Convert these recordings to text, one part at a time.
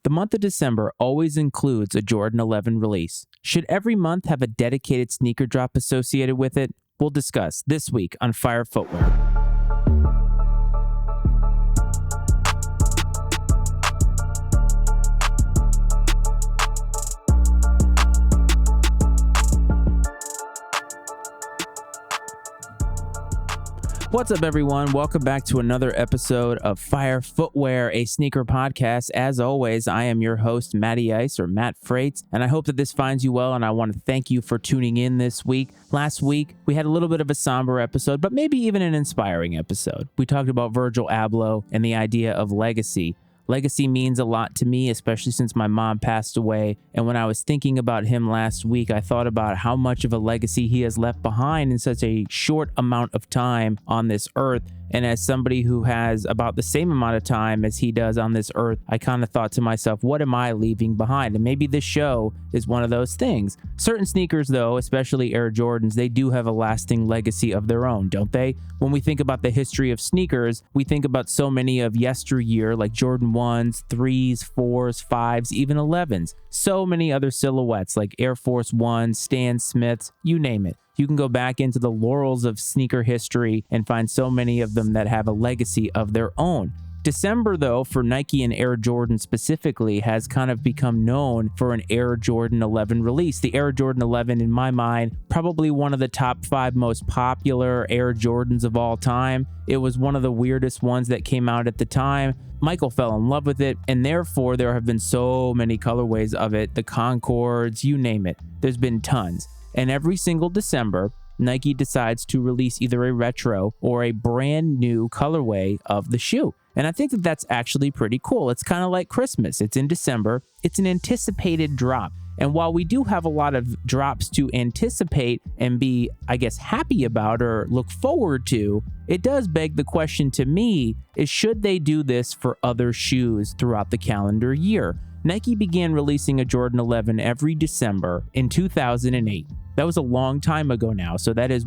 The month of December always includes a Jordan 11 release. Should every month have a dedicated sneaker drop associated with it? We'll discuss this week on Fire Footwear. What's up, everyone? Welcome back to another episode of Fire Footwear, a sneaker podcast. As always, I am your host, Matty Ice, or Matt Frates, and I hope that this finds you well, and I want to thank you for tuning in this week. Last week, we had a little bit of a somber episode, but maybe even an inspiring episode. We talked about Virgil Abloh and the idea of legacy. Legacy means a lot to me, especially since my mom passed away. And when I was thinking about him last week, I thought about how much of a legacy he has left behind in such a short amount of time on this earth. And as somebody who has about the same amount of time as he does on this earth, I kind of thought to myself, what am I leaving behind? And maybe this show is one of those things. Certain sneakers, though, especially Air Jordans, they do have a lasting legacy of their own, don't they? When we think about the history of sneakers, we think about so many of yesteryear, like Jordan 1s, 3s, 4s, 5s, even 11s. So many other silhouettes like Air Force 1s, Stan Smiths, you name it. You can go back into the laurels of sneaker history and find so many of them that have a legacy of their own. December, though, for Nike and Air Jordan specifically, has kind of become known for an Air Jordan 11 release. The Air Jordan 11, in my mind, probably one of the top 5 most popular Air Jordans of all time. It was one of the weirdest ones that came out at the time. Michael fell in love with it, and therefore there have been so many colorways of it. The Concords, you name it. There's been tons. And every single December, Nike decides to release either a retro or a brand new colorway of the shoe. And I think that that's actually pretty cool. It's kind of like Christmas. It's in December. It's an anticipated drop. And while we do have a lot of drops to anticipate and be, I guess, happy about or look forward to, it does beg the question to me is, should they do this for other shoes throughout the calendar year? Nike began releasing a Jordan 11 every December in 2008. That was a long time ago now. So that is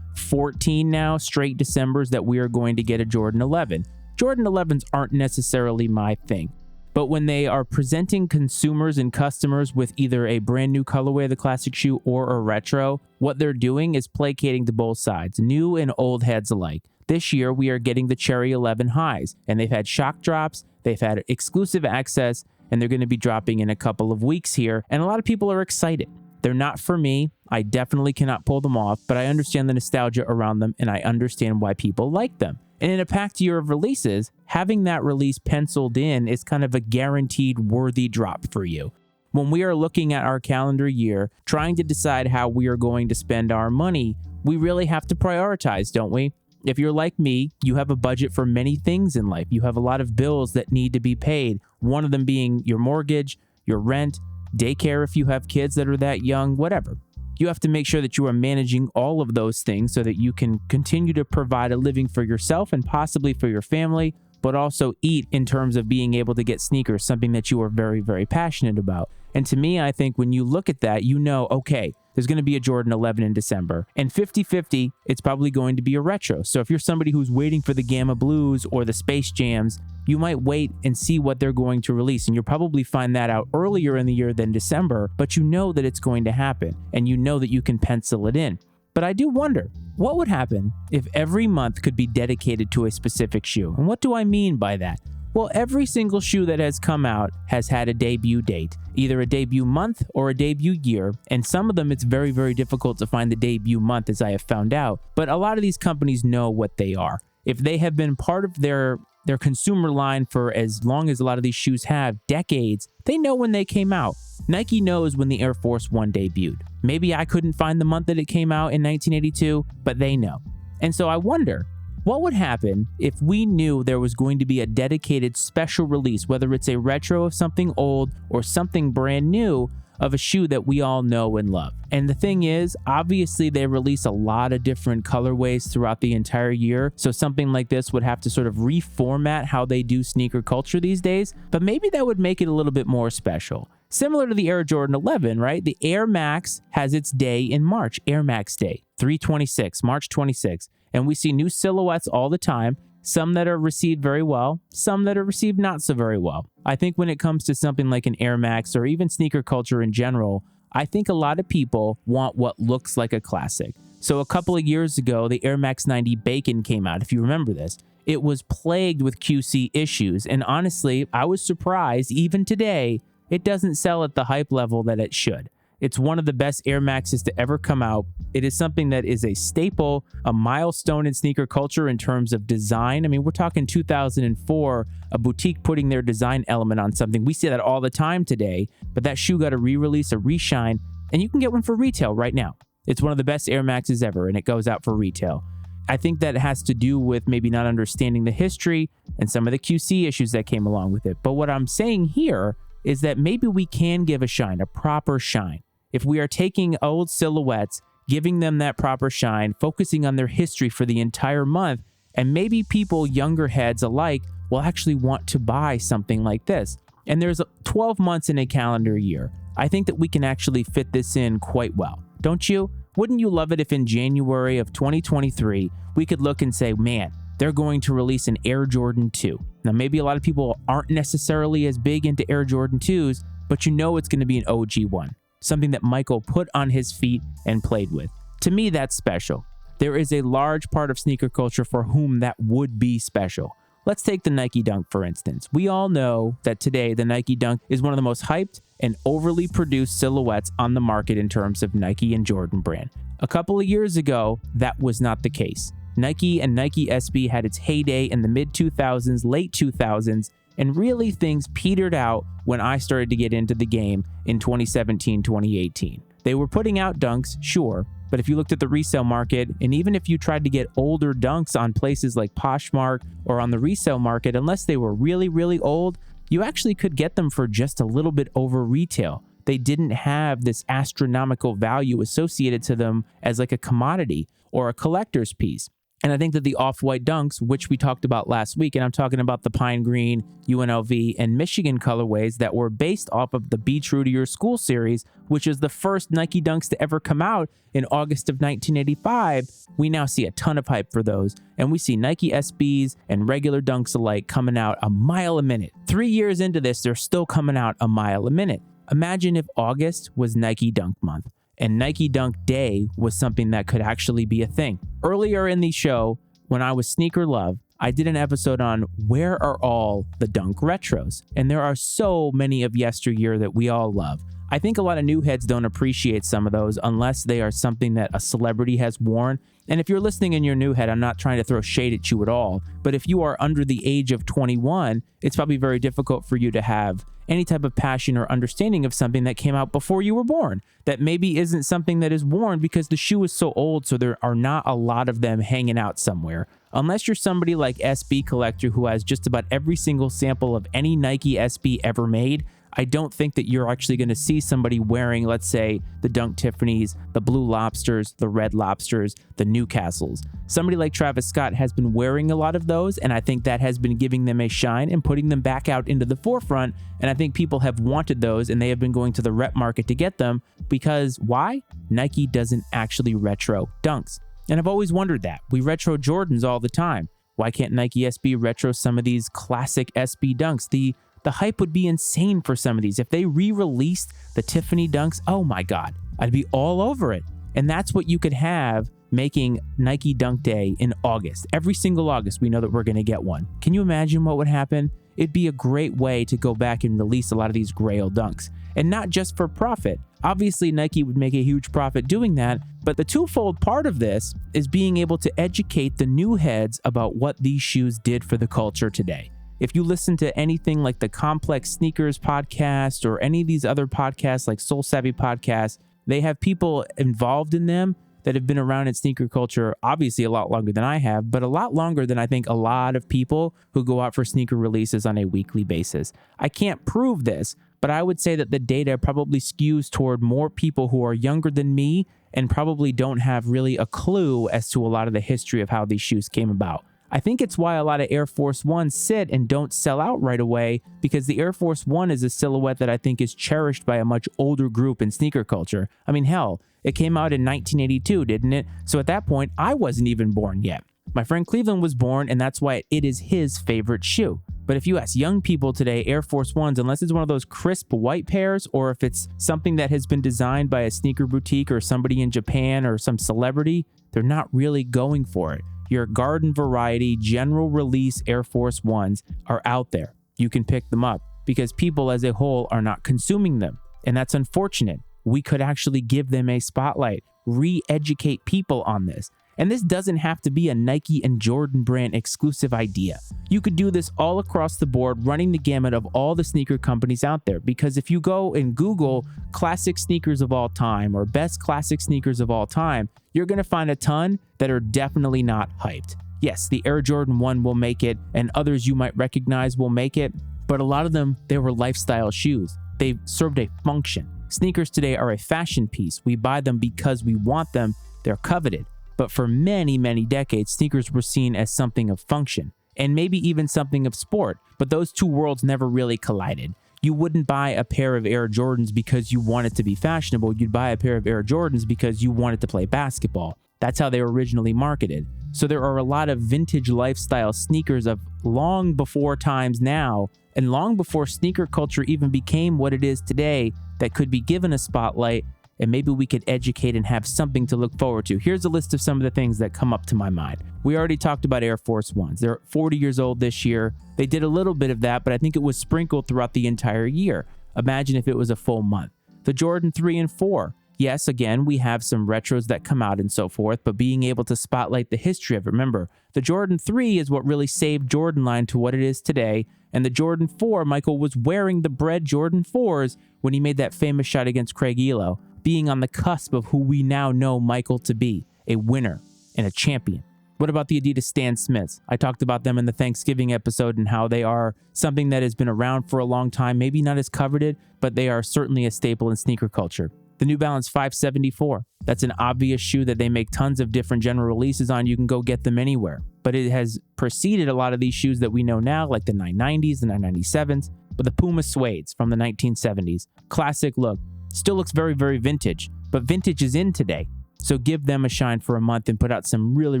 14 now straight Decembers that we are going to get a Jordan 11. Jordan 11s aren't necessarily my thing. But when they are presenting consumers and customers with either a brand new colorway of the classic shoe or a retro, what they're doing is placating to both sides, new and old heads alike. This year, we are getting the Cherry 11 highs, and they've had shock drops, they've had exclusive access, and they're going to be dropping in a couple of weeks here, and a lot of people are excited. They're not for me. I definitely cannot pull them off, but I understand the nostalgia around them, and I understand why people like them. And in a packed year of releases, having that release penciled in is kind of a guaranteed worthy drop for you. When we are looking at our calendar year, trying to decide how we are going to spend our money, we really have to prioritize, don't we? If you're like me, you have a budget for many things in life. You have a lot of bills that need to be paid, one of them being your mortgage, your rent, daycare if you have kids that are that young, whatever. You have to make sure that you are managing all of those things so that you can continue to provide a living for yourself and possibly for your family, but also eat in terms of being able to get sneakers, something that you are very, very passionate about. And to me, I think when you look at that, you know, okay, there's going to be a Jordan 11 in December. And 50-50, it's probably going to be a retro. So if you're somebody who's waiting for the Gamma Blues or the Space Jams, you might wait and see what they're going to release. And you'll probably find that out earlier in the year than December, but you know that it's going to happen. And you know that you can pencil it in. But I do wonder, what would happen if every month could be dedicated to a specific shoe? And what do I mean by that? Well, every single shoe that has come out has had a debut date, either a debut month or a debut year, and some of them it's very, very difficult to find the debut month, as I have found out, but a lot of these companies know what they are. If they have been part of their consumer line for as long as a lot of these shoes have, decades, they know when they came out. Nike knows when the Air Force 1 debuted. Maybe I couldn't find the month that it came out in 1982, but they know. And so I wonder, what would happen if we knew there was going to be a dedicated special release, whether it's a retro of something old or something brand new of a shoe that we all know and love? And the thing is, obviously they release a lot of different colorways throughout the entire year, so something like this would have to sort of reformat how they do sneaker culture these days, but maybe that would make it a little bit more special. Similar to the Air Jordan 11, right? The Air Max has its day in March, Air Max Day, 3/26, March 26th. And we see new silhouettes all the time. Some that are received very well, some that are received not so very well. I think when it comes to something like an Air Max or even sneaker culture in general, I think a lot of people want what looks like a classic. So a couple of years ago, the Air Max 90 Bacon came out, if you remember this. It was plagued with QC issues, and honestly, I was surprised, even today, it doesn't sell at the hype level that it should. It's one of the best Air Maxes to ever come out. It is something that is a staple, a milestone in sneaker culture in terms of design. I mean, we're talking 2004, a boutique putting their design element on something. We see that all the time today, but that shoe got a re-release, a reshine, and you can get one for retail right now. It's one of the best Air Maxes ever, and it goes out for retail. I think that has to do with maybe not understanding the history and some of the QC issues that came along with it. But what I'm saying here is that maybe we can give a shine, a proper shine. If we are taking old silhouettes, giving them that proper shine, focusing on their history for the entire month, and maybe people, younger heads alike, will actually want to buy something like this. And there's 12 months in a calendar year. I think that we can actually fit this in quite well. Don't you? Wouldn't you love it if in January of 2023, we could look and say, man, they're going to release an Air Jordan 2. Now, maybe a lot of people aren't necessarily as big into Air Jordan 2s, but you know it's going to be an OG one, something that Michael put on his feet and played with. To me, that's special. There is a large part of sneaker culture for whom that would be special. Let's take the Nike Dunk, for instance. We all know that today the Nike Dunk is one of the most hyped and overly produced silhouettes on the market in terms of Nike and Jordan brand. A couple of years ago, that was not the case. Nike and Nike SB had its heyday in the mid-2000s, late 2000s, and really things petered out when I started to get into the game in 2017, 2018. They were putting out dunks, sure, but if you looked at the resale market, and even if you tried to get older dunks on places like Poshmark or on the resale market, unless they were really, really old, you actually could get them for just a little bit over retail. They didn't have this astronomical value associated to them as like a commodity or a collector's piece. And I think that the off-white dunks, which we talked about last week, and I'm talking about the pine green, UNLV, and Michigan colorways that were based off of the Be True to Your School series, which is the first Nike dunks to ever come out in August of 1985. We now see a ton of hype for those, and we see Nike SBs and regular dunks alike coming out a mile a minute. 3 years into this, they're still coming out a mile a minute. Imagine if August was Nike Dunk Month, and Nike Dunk Day was something that could actually be a thing. Earlier in the show, when I was Sneaker Love, I did an episode on where are all the Dunk retros, and there are so many of yesteryear that we all love. I think a lot of new heads don't appreciate some of those unless they are something that a celebrity has worn. And if you're listening in your new head, I'm not trying to throw shade at you at all, but if you are under the age of 21, it's probably very difficult for you to have any type of passion or understanding of something that came out before you were born, that maybe isn't something that is worn because the shoe is so old, so there are not a lot of them hanging out somewhere. Unless you're somebody like SB Collector who has just about every single sample of any Nike SB ever made, I don't think that you're actually going to see somebody wearing, let's say, the Dunk Tiffany's, the Blue Lobsters, the Red Lobsters, the Newcastles. Somebody like Travis Scott has been wearing a lot of those, and I think that has been giving them a shine and putting them back out into the forefront, and I think people have wanted those, and they have been going to the rep market to get them, because why? Nike doesn't actually retro dunks. And I've always wondered that. We retro Jordans all the time. Why can't Nike SB retro some of these classic SB dunks? The hype would be insane for some of these. If they re-released the Tiffany dunks, oh my God, I'd be all over it. And that's what you could have making Nike Dunk Day in August. Every single August, we know that we're going to get one. Can you imagine what would happen? It'd be a great way to go back and release a lot of these grail dunks. And not just for profit. Obviously, Nike would make a huge profit doing that, but the twofold part of this is being able to educate the new heads about what these shoes did for the culture today. If you listen to anything like the Complex Sneakers podcast or any of these other podcasts like Soul Savvy podcasts, they have people involved in them that have been around in sneaker culture, obviously a lot longer than I have, but a lot longer than I think a lot of people who go out for sneaker releases on a weekly basis. I can't prove this, but I would say that the data probably skews toward more people who are younger than me and probably don't have really a clue as to a lot of the history of how these shoes came about. I think it's why a lot of Air Force Ones sit and don't sell out right away, because the Air Force One is a silhouette that I think is cherished by a much older group in sneaker culture. I mean, hell, it came out in 1982, didn't it? So at that point, I wasn't even born yet. My friend Cleveland was born, and that's why it is his favorite shoe. But if you ask young people today, Air Force Ones, unless it's one of those crisp white pairs, or if it's something that has been designed by a sneaker boutique or somebody in Japan or some celebrity, they're not really going for it. Your garden variety, general release Air Force Ones are out there. You can pick them up because people as a whole are not consuming them. And that's unfortunate. We could actually give them a spotlight, re-educate people on this. And this doesn't have to be a Nike and Jordan brand exclusive idea. You could do this all across the board, running the gamut of all the sneaker companies out there. Because if you go and Google classic sneakers of all time or best classic sneakers of all time, you're going to find a ton that are definitely not hyped. Yes, the Air Jordan 1 will make it, and others you might recognize will make it, but a lot of them, they were lifestyle shoes. They served a function. Sneakers today are a fashion piece. We buy them because we want them. They're coveted. But for many, many decades, sneakers were seen as something of function, and maybe even something of sport, but those two worlds never really collided. You wouldn't buy a pair of Air Jordans because you wanted to be fashionable. You'd buy a pair of Air Jordans because you wanted to play basketball. That's how they were originally marketed. So there are a lot of vintage lifestyle sneakers of long before times now, and long before sneaker culture even became what it is today, that could be given a spotlight, and maybe we could educate and have something to look forward to. Here's a list of some of the things that come up to my mind. We already talked about Air Force Ones. They're 40 years old this year. They did a little bit of that, but I think it was sprinkled throughout the entire year. Imagine if it was a full month. The Jordan 3 and 4. Yes, again, we have some retros that come out and so forth, but being able to spotlight the history of it. Remember, the Jordan 3 is what really saved Jordan line to what it is today, and the Jordan 4, Michael was wearing the bred Jordan 4s when he made that famous shot against Craig Elo, being on the cusp of who we now know Michael to be, a winner and a champion. What about the Adidas Stan Smiths? I talked about them in the Thanksgiving episode and how they are something that has been around for a long time, maybe not as coveted, but they are certainly a staple in sneaker culture. The New Balance 574. That's an obvious shoe that they make tons of different general releases on. You can go get them anywhere. But it has preceded a lot of these shoes that we know now, like the 990s, the 997s, but the Puma Suedes from the 1970s. Classic look. Still looks very, very vintage, but vintage is in today. So give them a shine for a month and put out some really,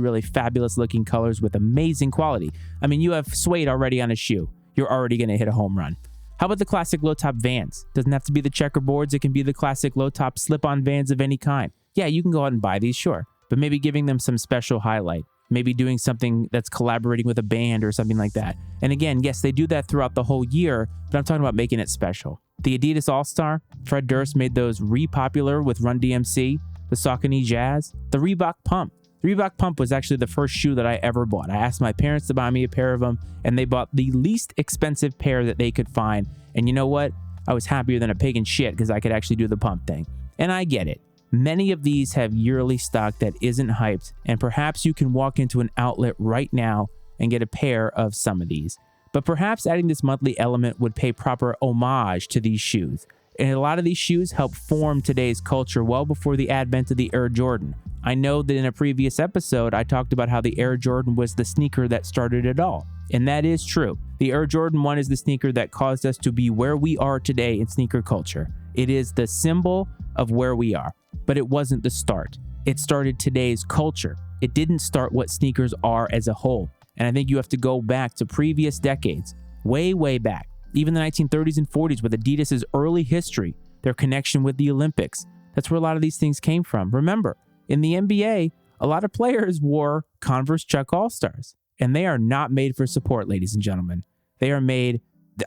really fabulous looking colors with amazing quality. I mean, you have suede already on a shoe. You're already going to hit a home run. How about the classic low-top Vans? Doesn't have to be the checkerboards. It can be the classic low-top slip-on Vans of any kind. Yeah, you can go out and buy these, sure, but maybe giving them some special highlight. Maybe doing something that's collaborating with a band or something like that. And again, yes, they do that throughout the whole year, but I'm talking about making it special. The Adidas All-Star, Fred Durst made those re-popular with Run DMC, the Saucony Jazz, the Reebok Pump. The Reebok Pump was actually the first shoe that I ever bought. I asked my parents to buy me a pair of them, and they bought the least expensive pair that they could find. And you know what? I was happier than a pig in shit because I could actually do the pump thing. And I get it. Many of these have yearly stock that isn't hyped, and perhaps you can walk into an outlet right now and get a pair of some of these. But perhaps adding this monthly element would pay proper homage to these shoes. And a lot of these shoes help form today's culture well before the advent of the Air Jordan. I know that in a previous episode, I talked about how the Air Jordan was the sneaker that started it all. And that is true. The Air Jordan 1 is the sneaker that caused us to be where we are today in sneaker culture. It is the symbol of where we are. But it wasn't the start. It started today's culture. It didn't start what sneakers are as a whole. And I think you have to go back to previous decades, way, way back. Even the 1930s and 40s with Adidas' early history, their connection with the Olympics. That's where a lot of these things came from. Remember, in the NBA, a lot of players wore Converse Chuck All-Stars. And they are not made for support, ladies and gentlemen. They are made,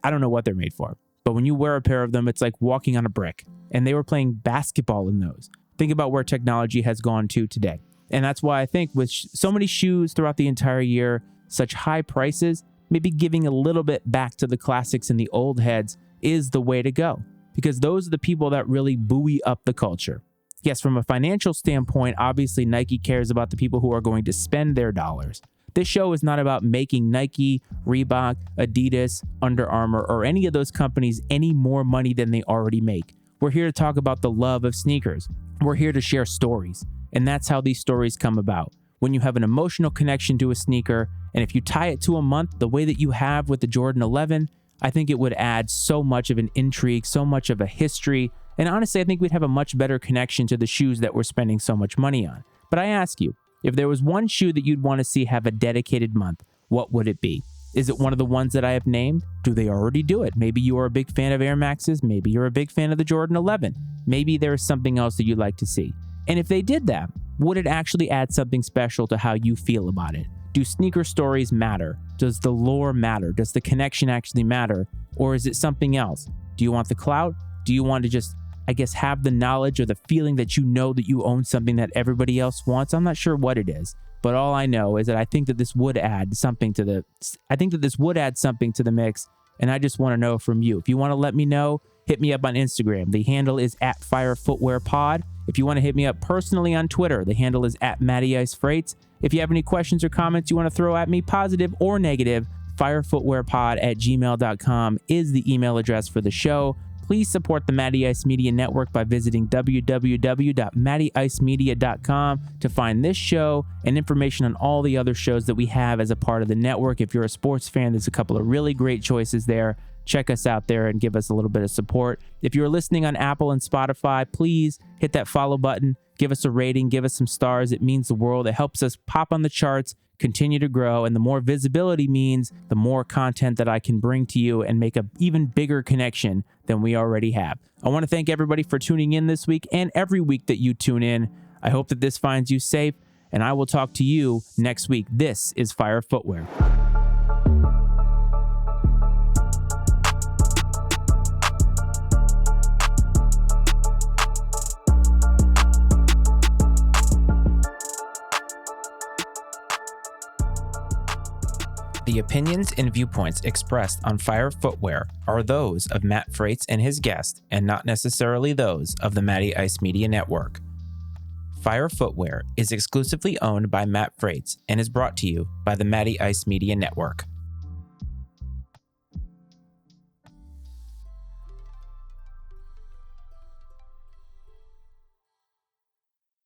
I don't know what they're made for. But when you wear a pair of them, it's like walking on a brick. And they were playing basketball in those. Think about where technology has gone to today. And that's why I think with so many shoes throughout the entire year, such high prices, maybe giving a little bit back to the classics and the old heads is the way to go. Because those are the people that really buoy up the culture. Yes, from a financial standpoint, obviously Nike cares about the people who are going to spend their dollars. This show is not about making Nike, Reebok, Adidas, Under Armour, or any of those companies any more money than they already make. We're here to talk about the love of sneakers. We're here to share stories. And that's how these stories come about. When you have an emotional connection to a sneaker, and if you tie it to a month the way that you have with the Jordan 11, I think it would add so much of an intrigue, so much of a history. And honestly, I think we'd have a much better connection to the shoes that we're spending so much money on. But I ask you, If there was one shoe that you'd want to see have a dedicated month, what would it be? Is it one of the ones that I have named? Do they already do it? Maybe you are a big fan of Air Maxes. Maybe you're a big fan of the Jordan 11. Maybe there is something else that you'd like to see. And if they did that, would it actually add something special to how you feel about it? Do sneaker stories matter? Does the lore matter? Does the connection actually matter? Or is it something else? Do you want the clout? Do you want to just, have the knowledge or the feeling that you know that you own something that everybody else wants? I'm not sure what it is. But all I know is that I think that this would add something to the mix, and I just want to know from you. If you want to let me know, hit me up on Instagram. The handle is @FireFootwearPod. If you want to hit me up personally on Twitter, the handle is @MattyIceFreights. If you have any questions or comments you want to throw at me, positive or negative, firefootwearpod@gmail.com is the email address for the show. Please support the Matty Ice Media Network by visiting www.mattyIcemedia.com to find this show and information on all the other shows that we have as a part of the network. If you're a sports fan, there's a couple of really great choices there. Check us out there and give us a little bit of support. If you're listening on Apple and Spotify, please hit that follow button, give us a rating, give us some stars. It means the world. It helps us pop on the charts, continue to grow, and the more visibility means the more content that I can bring to you and make an even bigger connection than we already have. I want to thank everybody for tuning in this week and every week that you tune in. I hope that this finds you safe, and I will talk to you next week. This is Fire Footwear. The opinions and viewpoints expressed on Fire Footwear are those of Matt Freights and his guest, and not necessarily those of the Matty Ice Media Network. Fire Footwear is exclusively owned by Matt Freights and is brought to you by the Matty Ice Media Network.